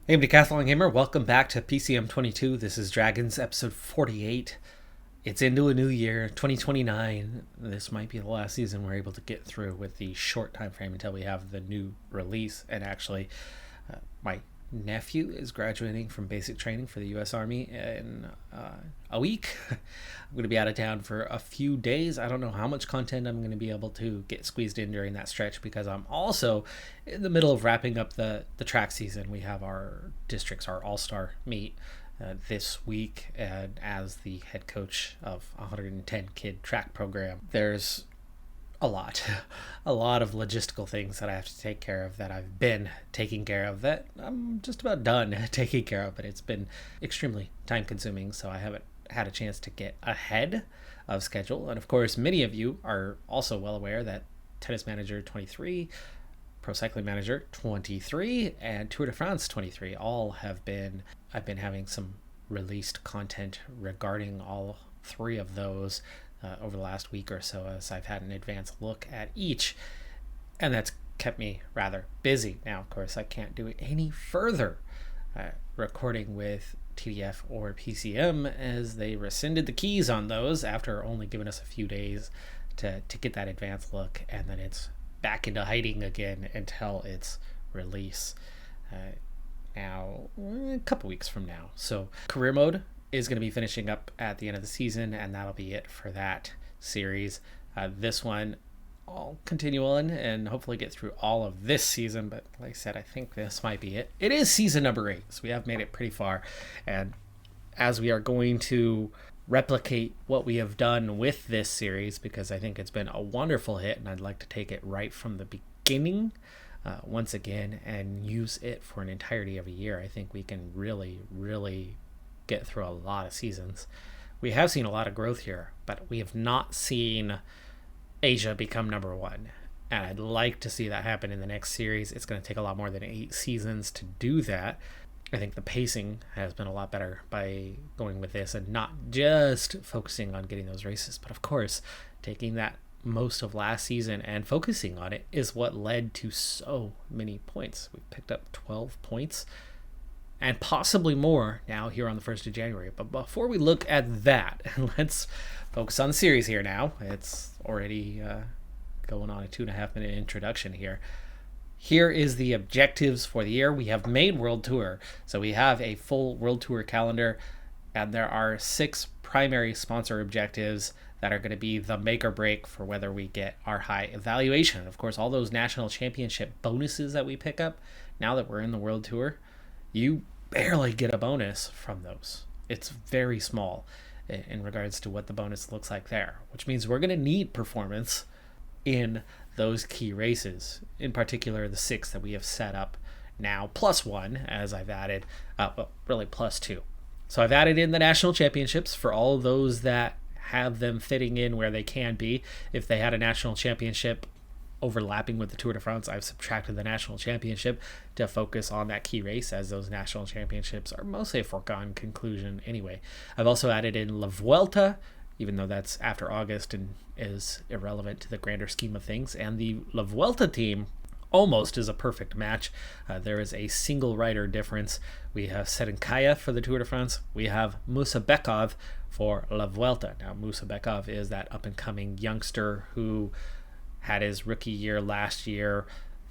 Hey, Decathlon Gamer, welcome back to PCM22. This is Dragons episode 48. It's into a new year, 2029. This might be the last season we're able to get through with the short time frame until we have the new release. And actually, my nephew is graduating from basic training for the U.S. Army in a week. I'm going to be out of town for a few days. I don't know how much content I'm going to be able to get squeezed in during that stretch because I'm also in the middle of wrapping up the track season. We have our districts, our all-star meet this week, and as the head coach of a 110 kid track program, there's a lot of logistical things that I have to take care of that I've been taking care of that I'm just about done taking care of, but it's been extremely time consuming, so I haven't had a chance to get ahead of schedule. And of course, many of you are also well aware that Tennis Manager 23, Pro Cycling Manager 23, and Tour de France 23 all have been, I've been having some released content regarding all three of those over the last week or so, as I've had an advanced look at each, and that's kept me rather busy. Now, of course, I can't do it any further recording with TDF or PCM, as they rescinded the keys on those after only giving us a few days to get that advanced look, and then it's back into hiding again until its release now a couple weeks from now. So career mode is going to be finishing up at the end of the season, and that'll be it for that series. This one I'll continue on and hopefully get through all of this season, but like I said, I think this might be it. It is season number 8, so we have made it pretty far, and as we are going to replicate what we have done with this series, because I think it's been a wonderful hit, and I'd like to take it right from the beginning once again and use it for an entirety of a year. I think we can really get through a lot of seasons. We have seen a lot of growth here, but we have not seen Asia become number one, and I'd like to see that happen in the next series. It's going to take a lot more than 8 seasons to do that. I think the pacing has been a lot better by going with this and not just focusing on getting those races, but of course taking that most of last season and focusing on it is what led to so many points. We picked up 12 points and possibly more now here on the 1st of January. But before we look at that, let's focus on the series here now. It's already going on a 2.5 minute introduction here. Here is the objectives for the year. We have made World Tour, so we have a full World Tour calendar, and there are 6 primary sponsor objectives that are going to be the make or break for whether we get our high evaluation. Of course, all those national championship bonuses that we pick up now that we're in the World Tour, you barely get a bonus from those. It's very small in regards to what the bonus looks like there, which means we're going to need performance in those key races, in particular the 6 that we have set up now, +1, as I've added, well, really +2. So I've added in the national championships for all of those that have them fitting in where they can be. If they had a national championship overlapping with the Tour de France, I've subtracted the national championship to focus on that key race, as those national championships are mostly a foregone conclusion anyway. I've also added in La Vuelta, even though that's after August and is irrelevant to the grander scheme of things, and the La Vuelta team almost is a perfect match. There is a single rider difference. We have Serenkaya for the Tour de France. We have Musa Bekov for La Vuelta. Now, Musa Bekov is that up-and-coming youngster who had his rookie year last year.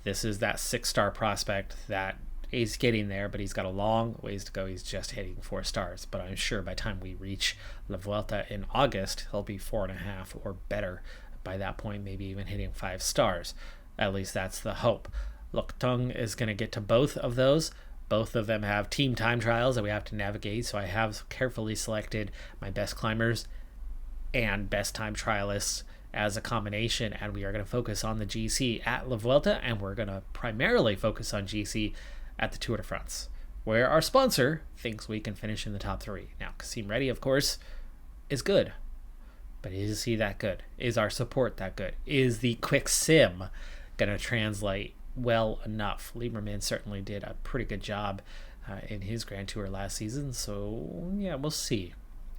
This is that 6-star prospect that he's getting there, but he's got a long ways to go. He's just hitting 4 stars, but I'm sure by the time we reach La Vuelta in August, he'll be 4.5 or better by that point, maybe even hitting 5 stars. At least that's the hope. Loktung is going to get to both of those. Both of them have team time trials that we have to navigate, so I have carefully selected my best climbers and best time trialists as a combination, and we are going to focus on the GC at La Vuelta, and we're going to primarily focus on GC at the Tour de France, where our sponsor thinks we can finish in the top 3. Now, Kasim Reddy, of course, is good, but is he that good? Is our support that good? Is the quick sim going to translate well enough? Lieberman certainly did a pretty good job in his Grand Tour last season, so yeah, we'll see.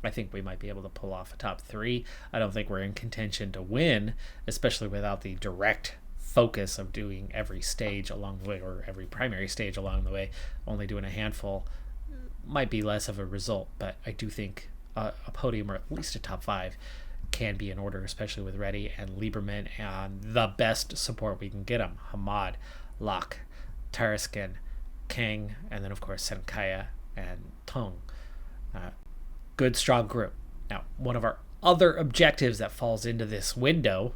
I think we might be able to pull off a top 3. I don't think we're in contention to win, especially without the direct focus of doing every stage along the way, or every primary stage along the way, only doing a handful might be less of a result. But I do think a podium, or at least a top 5, can be in order, especially with Reddy and Lieberman and the best support we can get them: Hamad, Locke, Taraskin, Kang, and then of course Senkaya and Tong. Good strong group. Now, one of our other objectives that falls into this window,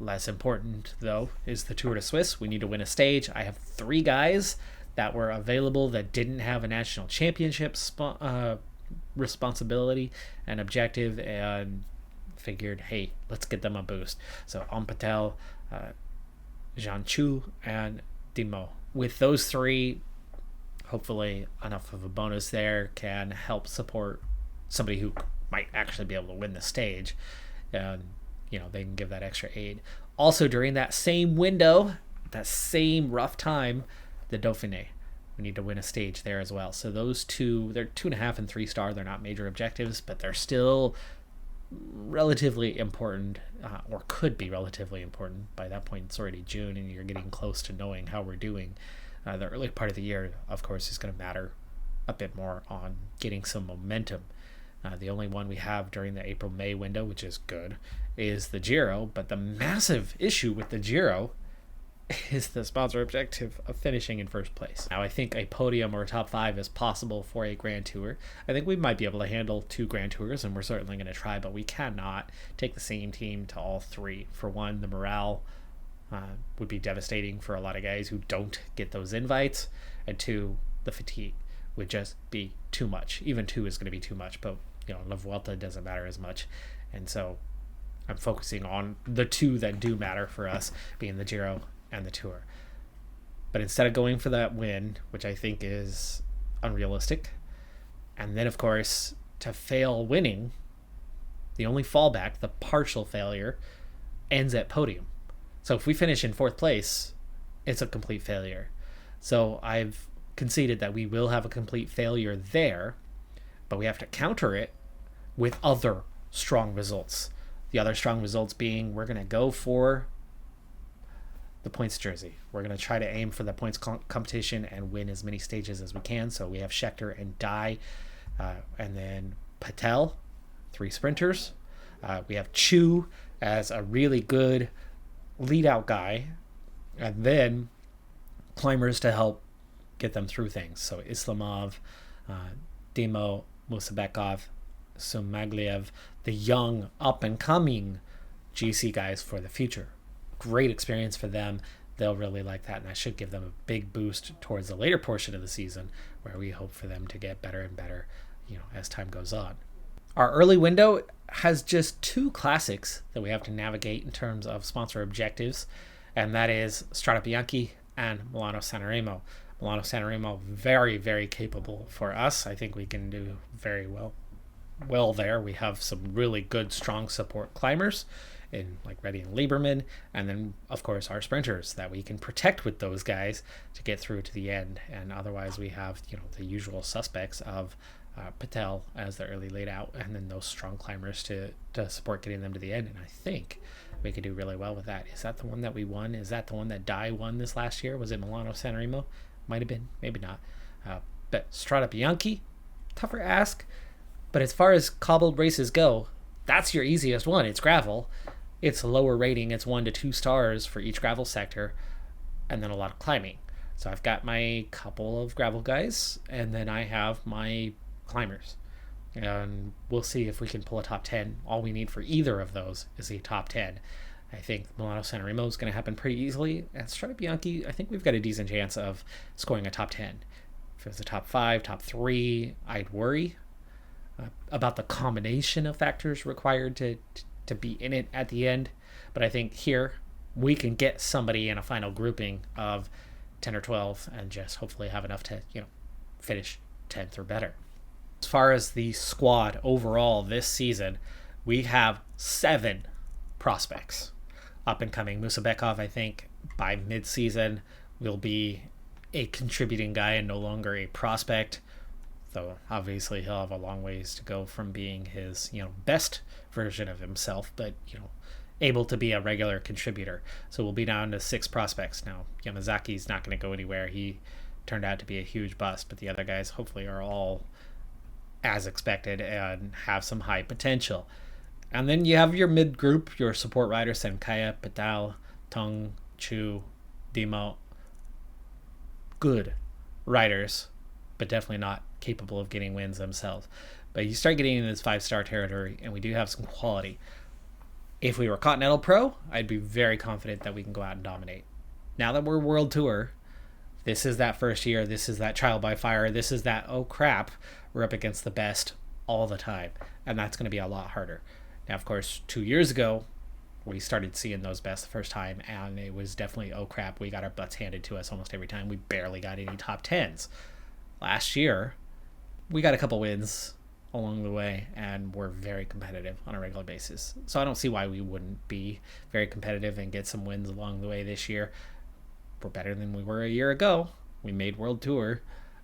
less important though, is the Tour de Suisse. We need to win a stage. I have 3 guys that were available that didn't have a national championship responsibility and objective, and figured, hey, let's get them a boost. So Patel, Jean Chu, and Dimo. With those 3, hopefully enough of a bonus there can help support somebody who might actually be able to win the stage, and they can give that extra aid. Also, during that same window, that same rough time, the Dauphiné, we need to win a stage there as well. So those 2, they're 2.5 and 3 star. They're not major objectives, but they're still relatively important, or could be relatively important. By that point, it's already June, and you're getting close to knowing how we're doing. The early part of the year, of course, is going to matter a bit more on getting some momentum. The only one we have during the April-May window, which is good, is the Giro. But the massive issue with the Giro is the sponsor objective of finishing in first place. Now, I think a podium or a top 5 is possible for a Grand Tour. I think we might be able to handle 2 Grand Tours, and we're certainly going to try, but we cannot take the same team to all 3. For one, the morale would be devastating for a lot of guys who don't get those invites, and 2, the fatigue would just be too much. Even 2 is going to be too much, but La Vuelta doesn't matter as much, and so I'm focusing on the 2 that do matter for us, being the Giro and the Tour. But instead of going for that win, which I think is unrealistic, and then of course to fail winning, the only fallback, the partial failure, ends at podium. So if we finish in 4th place, it's a complete failure. So I've conceded that we will have a complete failure there, but we have to counter it with other strong results. The other strong results being, we're going to go for the points jersey. We're going to try to aim for the points competition and win as many stages as we can. So we have Schechter and Dye, and then Patel, 3 sprinters. We have Chu as a really good lead out guy, and then climbers to help get them through things. So Islamov, Dimo, Musabekov, Sumagliev, the young up and coming GC guys for the future. Great experience for them. They'll really like that, and that should give them a big boost towards the later portion of the season, where we hope for them to get better and better, as time goes on. Our early window has just 2 classics that we have to navigate in terms of sponsor objectives, and that is Strade Bianche and Milano Sanremo. Milano Sanremo, very, very capable for us. I think we can do very well there. We have some really good, strong support climbers in like Reddy and Lieberman, and then of course our sprinters that we can protect with those guys to get through to the end. And otherwise we have the usual suspects of Patel as the early laid out, and then those strong climbers to support getting them to the end. And I think we could do really well with that. Is that the one that we won? Is that the one that Dye won this last year? Was it Milano Sanremo? Might have been, maybe not. But Strade Bianche, tougher ask. But as far as cobbled races go, that's your easiest one. It's gravel. It's a lower rating. It's 1 to 2 stars for each gravel sector, and then a lot of climbing. So I've got my couple of gravel guys, and then I have my climbers. And we'll see if we can pull a top 10. All we need for either of those is a top 10. I think Milano Sanremo is going to happen pretty easily. And Strade Bianche, I think we've got a decent chance of scoring a top 10. If it was a top 5, top 3, I'd worry about the combination of factors required to be in it at the end. But I think here we can get somebody in a final grouping of 10 or 12 and just hopefully have enough to finish 10th or better. As far as the squad overall this season, we have 7 prospects up and coming. Musabekov, I think by mid-season will be a contributing guy and no longer a prospect, though obviously he'll have a long ways to go from being his best version of himself. But able to be a regular contributor. So we'll be down to 6 prospects now. Yamazaki's not going to go anywhere. He turned out to be a huge bust, but the other guys hopefully are all as expected and have some high potential. And then you have your mid group, your support riders: Senkaya, Patal, Tong, Chu, Demo. Good riders, but definitely not capable of getting wins themselves. But you start getting in this 5-star territory, and we do have some quality. If we were Continental Pro, I'd be very confident that we can go out and dominate. Now that we're World Tour, this is that first year, this is that trial by fire, this is that, oh crap, we're up against the best all the time. And that's going to be a lot harder. Now, of course, 2 years ago, we started seeing those best the first time, and it was definitely, oh crap, we got our butts handed to us almost every time. We barely got any top 10s. Last year, we got a couple wins along the way, and we're very competitive on a regular basis. So I don't see why we wouldn't be very competitive and get some wins along the way this year. We're better than we were a year ago. We made World Tour.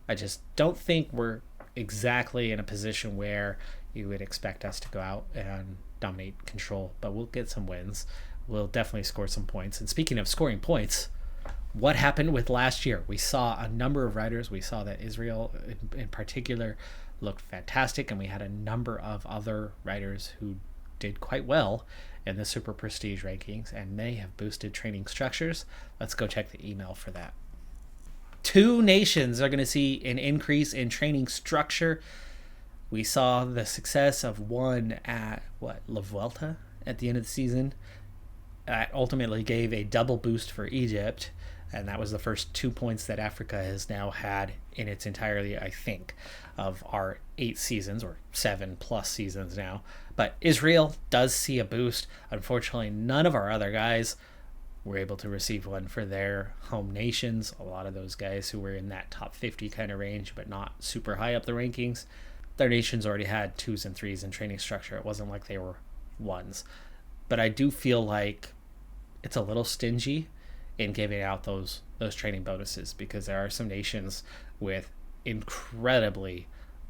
I just don't think we're exactly in a position where you would expect us to go out and dominate control, but we'll get some wins. We'll definitely score some points. And speaking of scoring points, what happened with last year? We saw a number of riders. We saw that Israel in particular looked fantastic, and we had a number of other riders who did quite well in the Super Prestige rankings, and they have boosted training structures. Let's go check the email for that. 2 nations are going to see an increase in training structure. We saw the success of one at La Vuelta at the end of the season. That ultimately gave a double boost for Egypt, and that was the first 2 points that Africa has now had in its entirety, I think, of our 8 seasons, or 7+ seasons now. But Israel does see a boost. Unfortunately, none of our other guys were able to receive one for their home nations. A lot of those guys who were in that top 50 kind of range, but not super high up the rankings, their nations already had 2s and 3s in training structure. It wasn't like they were 1s. But I do feel like it's a little stingy in giving out those training bonuses, because there are some nations with incredibly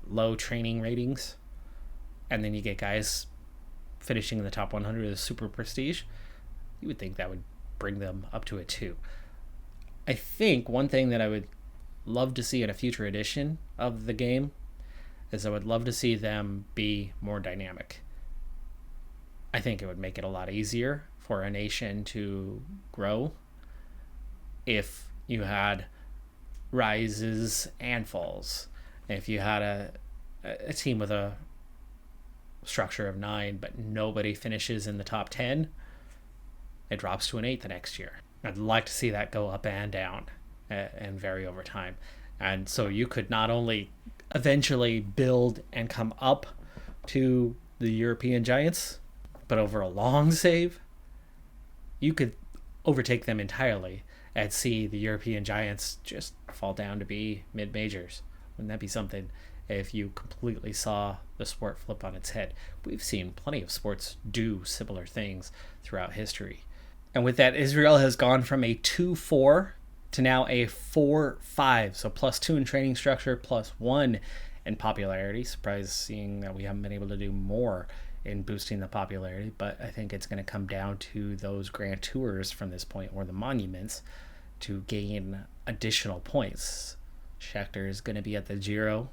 low training ratings, and then you get guys finishing in the top 100 of the Super Prestige. You would think that would bring them up to a 2. I think one thing that I would love to see in a future edition of the game is I would love to see them be more dynamic. I think it would make it a lot easier for a nation to grow if you had rises and falls. If you had a team with a structure of 9, but nobody finishes in the top 10, it drops to an 8 the next year. I'd like to see that go up and down and vary over time. And so you could not only eventually build and come up to the European giants, but over a long save, you could overtake them entirely and see the European giants just fall down to be mid-majors. Wouldn't that be something if you completely saw the sport flip on its head? We've seen plenty of sports do similar things throughout history. And with that, Israel has gone from a 2-4 to now a 4-5. So +2 in training structure, +1 in popularity. Surprised seeing that we haven't been able to do more in boosting the popularity, but I think it's going to come down to those Grand Tours from this point, or the monuments, to gain additional points. Schechter is going to be at the Giro.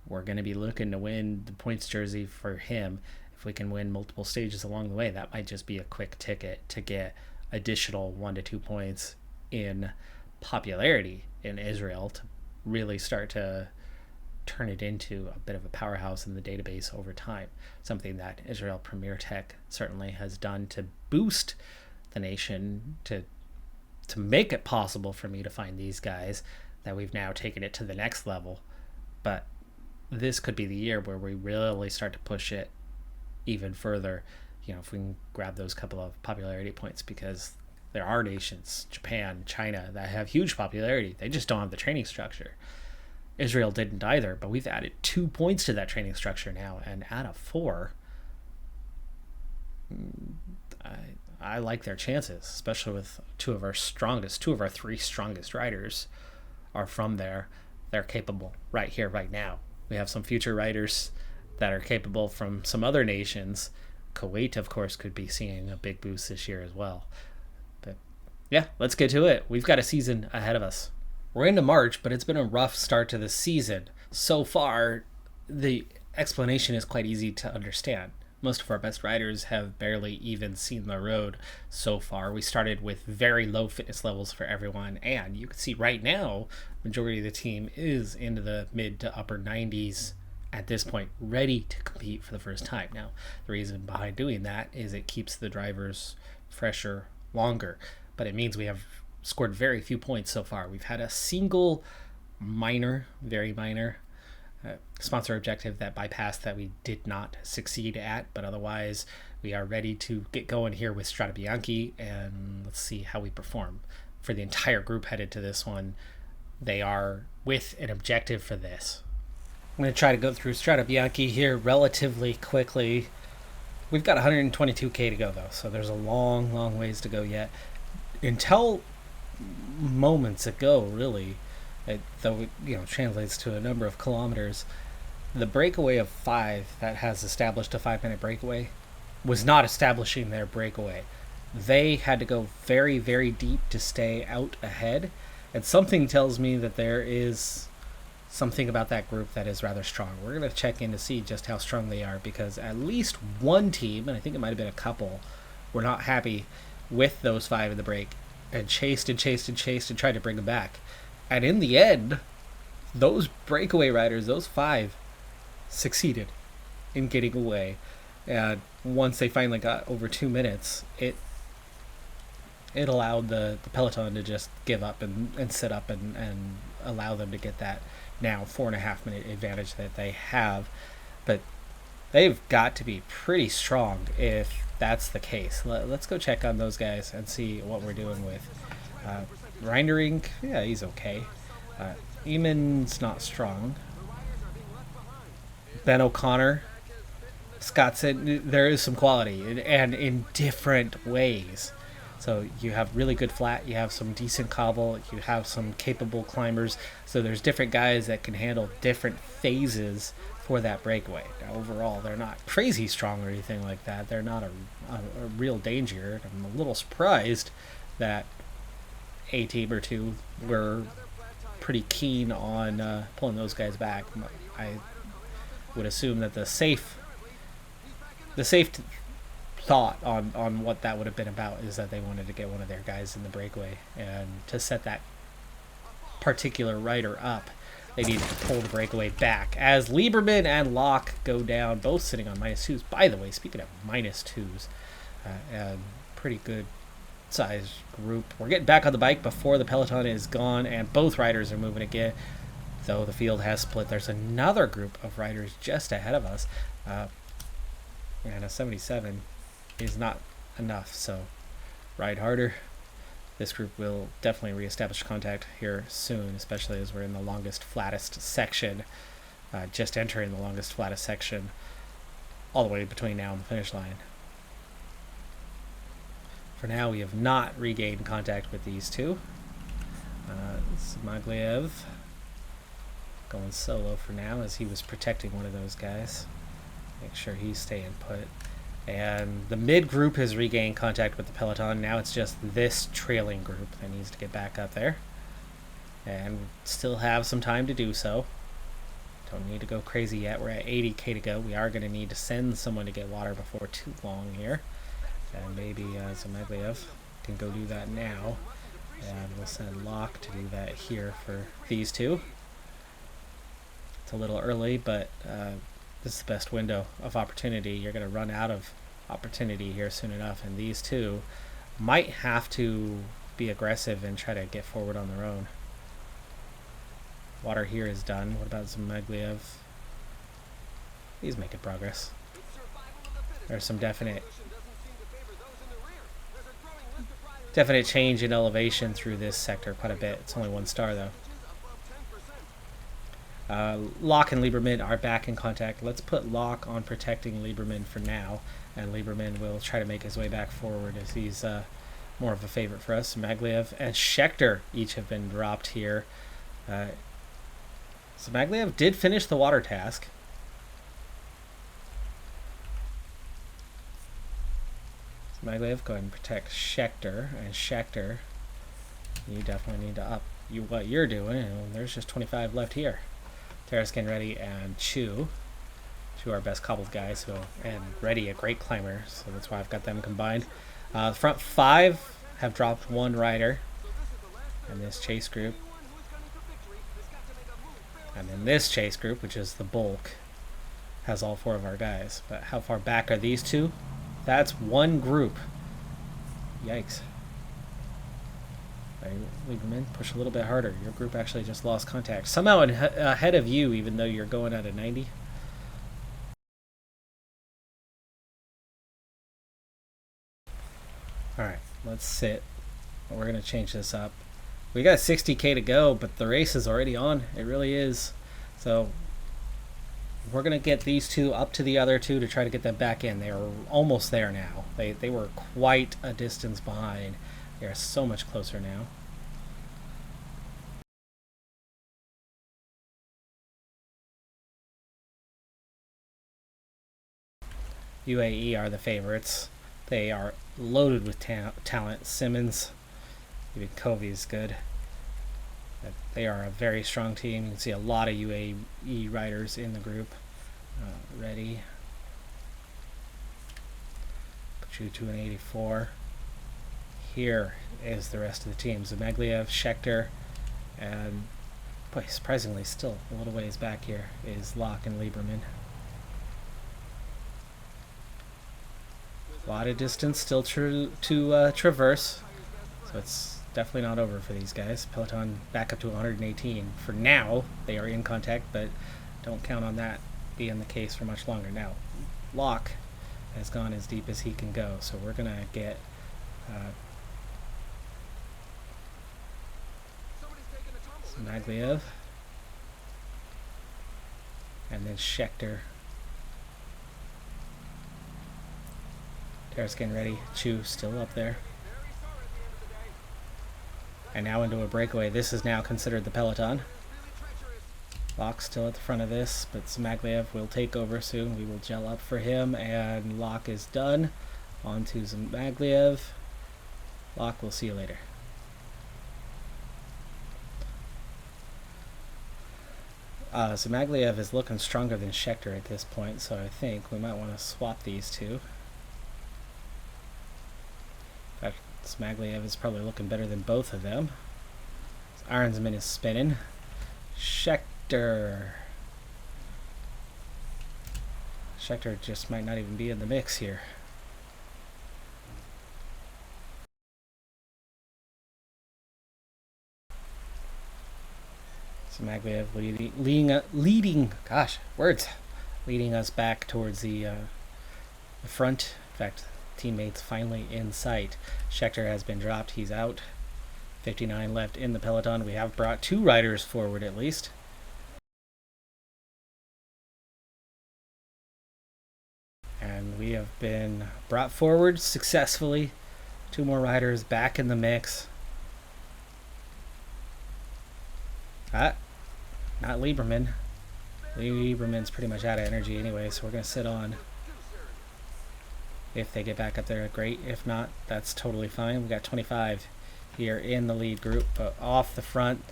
We're going to be looking to win the points jersey for him. If we can win multiple stages along the way, that might just be a quick ticket to get additional 1 to 2 points in popularity in Israel to really start to turn it into a bit of a powerhouse in the database over time. Something that Israel Premier Tech certainly has done to boost the nation, to make it possible for me to find these guys, that we've now taken it to the next level. But this could be the year where we really start to push it even further, if we can grab those couple of popularity points, because there are nations, Japan, China, that have huge popularity. They just don't have the training structure. Israel didn't either, but we've added 2 points to that training structure now, and out of 4, I like their chances, especially with 2 of our 3 strongest riders are from there. They're capable right here, right now. We have some future riders that are capable from some other nations Kuwait, of course, could be seeing a big boost this year as well. But yeah, let's get to it. We've got a season ahead of us. We're into March, but it's been a rough start to the season. So far, the explanation is quite easy to understand. Most of our best riders have barely even seen the road so far. We started with very low fitness levels for everyone, and you can see right now, majority of the team is into the mid to upper 90s at this point, ready to compete for the first time. Now, the reason behind doing that is it keeps the drivers fresher longer, but it means we have scored very few points so far. We've had a single minor, very minor sponsor objective that bypassed that we did not succeed at, but otherwise we are ready to get going here with Strade Bianche, and let's see how we perform. For the entire group headed to this one, they are with an objective for this. I'm going to try to go through Strade Bianche here relatively quickly. We've got 122k to go though, so there's a long ways to go yet. Until moments ago, really, though it translates to a number of kilometers, the breakaway of 5 that has established a 5-minute breakaway was not establishing their breakaway. They had to go very, very deep to stay out ahead, and something tells me that there is something about that group that is rather strong. We're going to check in to see just how strong they are, because at least one team, and I think it might have been a couple, were not happy with those 5 in the break and chased and tried to bring them back. And in the end, those breakaway riders, those 5, succeeded in getting away. And once they finally got over 2 minutes, it allowed the peloton to just give up and sit up and allow them to get that now 4.5 minute advantage that they have. But they've got to be pretty strong if that's the case. Let's go check on those guys and see what we're doing with Reindering. Yeah, he's okay. Eamon's not strong. Ben O'Connor, Scott said there is some quality, and in different ways. So you have really good flat, you have some decent cobble, you have some capable climbers. So there's different guys that can handle different phases for that breakaway. Now overall, they're not crazy strong or anything like that. They're not a real danger. I'm a little surprised that a team or two were pretty keen on pulling those guys back. I would assume that the safe thought on what that would have been about is that they wanted to get one of their guys in the breakaway, and to set that particular rider up, they needed to pull the breakaway back. As Lieberman and Locke go down, both sitting on -2s. By the way, speaking of -2s, and pretty good size group. We're getting back on the bike before the peloton is gone, and both riders are moving again, though the field has split. There's another group of riders just ahead of us, and a 77 is not enough, so ride harder. This group will definitely reestablish contact here soon, especially as we're in the longest, flattest section, just entering the longest, flattest section, all the way between now and the finish line. For now, we have not regained contact with these two. Smagliev going solo for now as he was protecting one of those guys. Make sure he's staying put. And the mid group has regained contact with the peloton. Now it's just this trailing group that needs to get back up there. And still have some time to do so. Don't need to go crazy yet. We're at 80k to go. We are going to need to send someone to get water before too long here. And maybe Zamagliev can go do that now. And we'll send Locke to do that here for these two. It's a little early, but this is the best window of opportunity. You're going to run out of opportunity here soon enough, and these two might have to be aggressive and try to get forward on their own. Water here is done. What about Zamagliev? He's making progress. There's some definite change in elevation through this sector quite a bit. It's only 1 star though. Locke and Lieberman are back in contact. Let's put Locke on protecting Lieberman for now, and Lieberman will try to make his way back forward as he's more of a favorite for us. Zamagliev and Schechter each have been dropped here. Zamagliev did finish the water task. Zmaglev, go ahead and protect Schechter. And Schechter, you definitely need to up what you're doing. And there's just 25 left here. Terraskin, Ready, and Chu. Two our best cobbled guys. And Ready, a great climber. So that's why I've got them combined. Front 5 have dropped 1 rider. And this chase group. And then this chase group, which is the bulk, has all 4 of our guys. But how far back are these 2? That's 1 group. Yikes. Right, Lieberman, push a little bit harder. Your group actually just lost contact. Somehow ahead of you, even though you're going at a 90. Alright, let's sit. We're going to change this up. We got 60k to go, but the race is already on. It really is. So we're going to get these 2 up to the other 2 to try to get them back in. They are almost there now. They were quite a distance behind. They are so much closer now. UAE are the favorites. They are loaded with talent. Simmons, even Covey is good. They are a very strong team. You can see a lot of UAE riders in the group. Ready. Put you to an 84. Here is the rest of the team. Zmaglev, Schechter, and boy, surprisingly still a little ways back here is Locke and Lieberman. A lot of distance still to traverse, so it's definitely not over for these guys. Peloton back up to 118. For now, they are in contact, but don't count on that being the case for much longer. Now, Locke has gone as deep as he can go, so we're going to get Zmaglev and then Schechter. Terraskin, Ready, Chu still up there. And now into a breakaway. This is now considered the peloton. Locke still at the front of this, but Zmaglev will take over soon. We will gel up for him, and Locke is done. On to Zmaglev. Locke, we'll see you later. Zmaglev is looking stronger than Schechter at this point, so I think we might want to swap these 2. In fact, Zmaglev is probably looking better than both of them. Arnsman is spinning. Schechter just might not even be in the mix here. Zmaglev leading us back towards the front. In fact, teammates finally in sight. Schechter has been dropped. He's out. 59 left in the peloton. We have brought 2 riders forward at least. And we have been brought forward successfully. 2 more riders back in the mix. Not Lieberman. Lieberman's pretty much out of energy anyway, so we're going to sit on. If they get back up there, great. If not, that's totally fine. We got 25 here in the lead group, but off the front,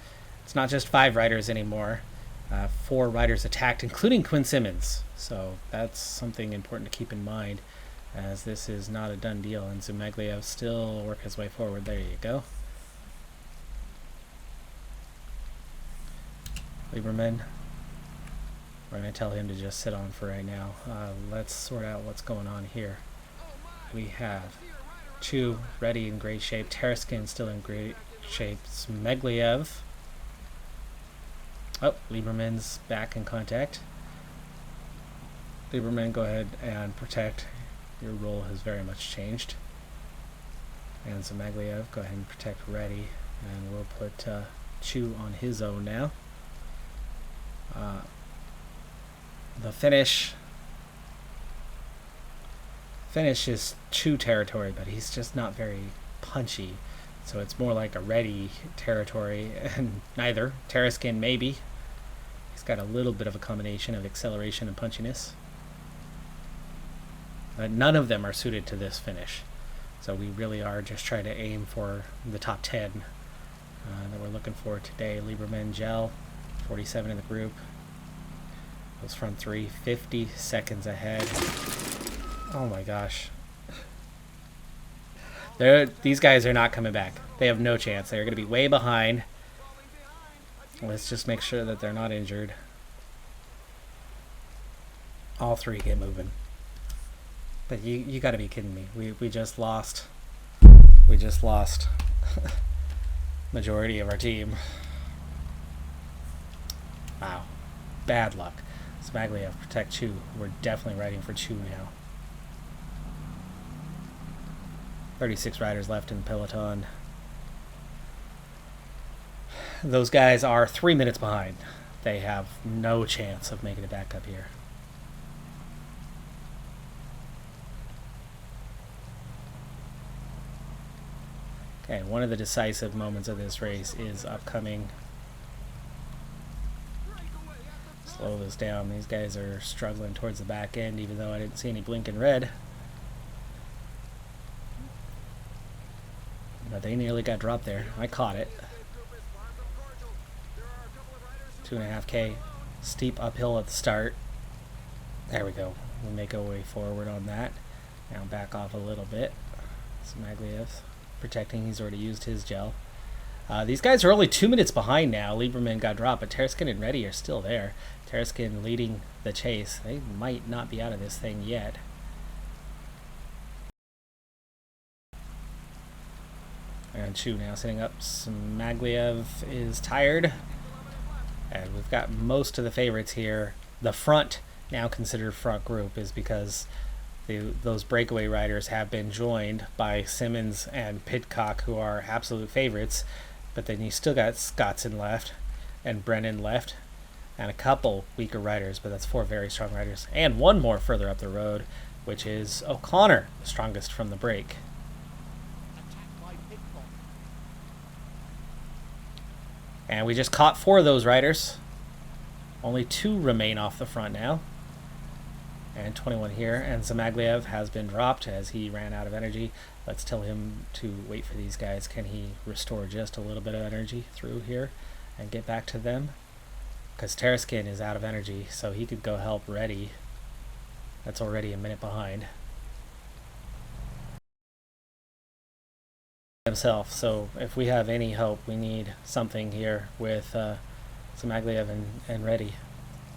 it's not just 5 riders anymore. 4 riders attacked, including Quinn Simmons. So that's something important to keep in mind, as this is not a done deal, and Zmaglev still work his way forward. There you go. Lieberman, we're going to tell him to just sit on for right now. Let's sort out what's going on here. We have Chu, Ready, in great shape. Terraskin still in great shape. Zmaglev. Oh, Lieberman's back in contact. Lieberman, go ahead and protect. Your role has very much changed. And Zmaglev, go ahead and protect Ready. And we'll put Chu on his own now. The finish is Chu territory, but he's just not very punchy, so it's more like a Ready territory, and neither. Terraskin, maybe. He's got a little bit of a combination of acceleration and punchiness, but none of them are suited to this finish. So we really are just trying to aim for the top 10 that we're looking for today. Lieberman Gel, 47 in the group. Those front three, 50 seconds ahead. Oh my gosh. These guys are not coming back. They have no chance. They're going to be way behind. Let's just make sure that they're not injured. All three get moving. But you got to be kidding me. We just lost. We just lost majority of our team. Wow. Bad luck. Smaglia, protect Chu. We're definitely riding for Chu now. 36 riders left in peloton. Those guys are 3 minutes behind. They have no chance of making it back up here. Okay, one of the decisive moments of this race is upcoming. Slow this down. These guys are struggling towards the back end, even though I didn't see any blinking red. But they nearly got dropped there. I caught it. 2.5K. Steep uphill at the start. There we go. We'll make our way forward on that. Now back off a little bit. Smaglia's protecting. He's already used his gel. These guys are only 2 minutes behind now. Lieberman got dropped, but Tereskin and Reddy are still there. Tereskin leading the chase. They might not be out of this thing yet. And Chu now sitting up. Smagliev is tired. And we've got most of the favorites here. The front, now considered front group, is because those breakaway riders have been joined by Simmons and Pidcock, who are absolute favorites. But then you still got Scottson left and Brennan left and a couple weaker riders, but that's 4 very strong riders. And one more further up the road, which is O'Connor, the strongest from the break. And we just caught 4 of those riders. Only 2 remain off the front now. And 21 here. And Zamagliev has been dropped as he ran out of energy. Let's tell him to wait for these guys. Can he restore just a little bit of energy through here and get back to them? Because Tereskin is out of energy, so he could go help Reddy. That's already a minute behind himself. So if we have any hope, we need something here with Zamagliev and Reddy.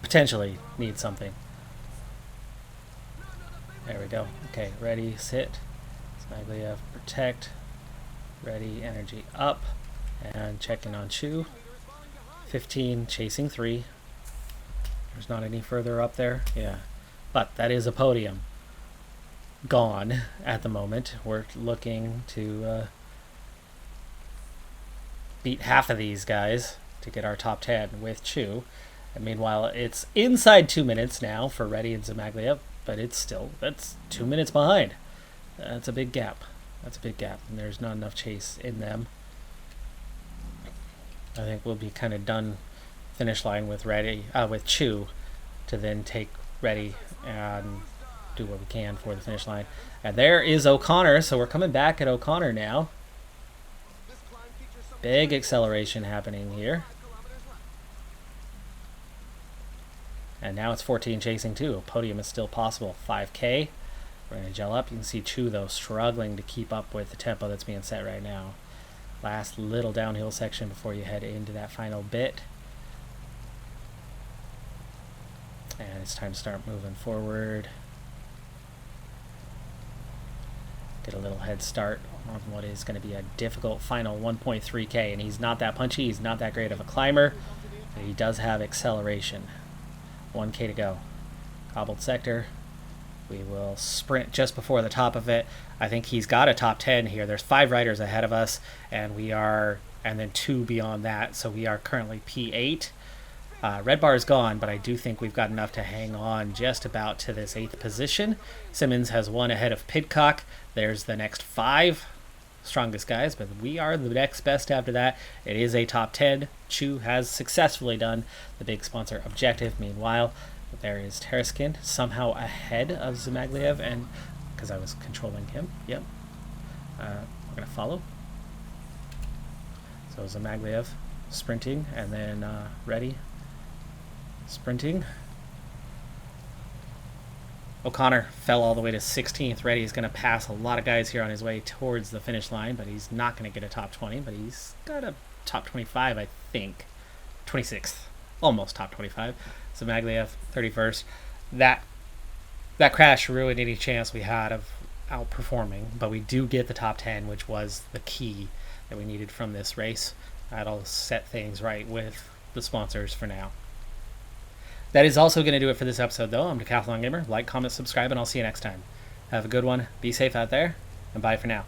Potentially need something. There we go. Okay, Reddy, sit. Smagliev, protect. Reddy, energy up. And checking on Chu. 15, chasing 3. There's not any further up there. Yeah. But that is a podium. Gone at the moment. We're looking to beat half of these guys to get our top 10 with Chu. And meanwhile, it's inside 2 minutes now for Reddy and Zamagliev. But it's still, that's 2 minutes behind. That's a big gap. That's a big gap. And there's not enough chase in them. I think we'll be kind of done finish line with Reddy, with Chu, to then take Reddy and do what we can for the finish line. And there is O'Connor. So we're coming back at O'Connor now. Big acceleration happening here. And now it's 14 chasing 2. Podium is still possible. 5K. We're going to gel up. You can see Chu, though, struggling to keep up with the tempo that's being set right now. Last little downhill section before you head into that final bit. And it's time to start moving forward. Get a little head start on what is going to be a difficult final 1.3K. And he's not that punchy. He's not that great of a climber. But he does have acceleration. 1K to go. Cobbled sector. We will sprint just before the top of it. I think he's got a top 10 here. There's 5 riders ahead of us, and we are, and then 2 beyond that. So we are currently P8. Red bar is gone, but I do think we've got enough to hang on just about to this 8th position. Simmons has 1 ahead of Pidcock. There's the next 5 strongest guys, but we are the next best after that. It is a top 10. Chu has successfully done the big sponsor objective. Meanwhile, there is Tereskin somehow ahead of Zamagliev, and because I was controlling him. Yep. we're going to follow. So Zamagliev sprinting, and then Reddy sprinting. O'Connor fell all the way to 16th. Reddy is going to pass a lot of guys here on his way towards the finish line, but he's not going to get a top 20, but he's got a top 25, I think. 26th. Almost top 25. Zamagliev, 31st. That crash ruined any chance we had of outperforming, but we do get the top 10, which was the key that we needed from this race. That'll set things right with the sponsors for now. That is also going to do it for this episode, though. I'm Decathlon Gamer. Like, comment, subscribe, and I'll see you next time. Have a good one. Be safe out there, and bye for now.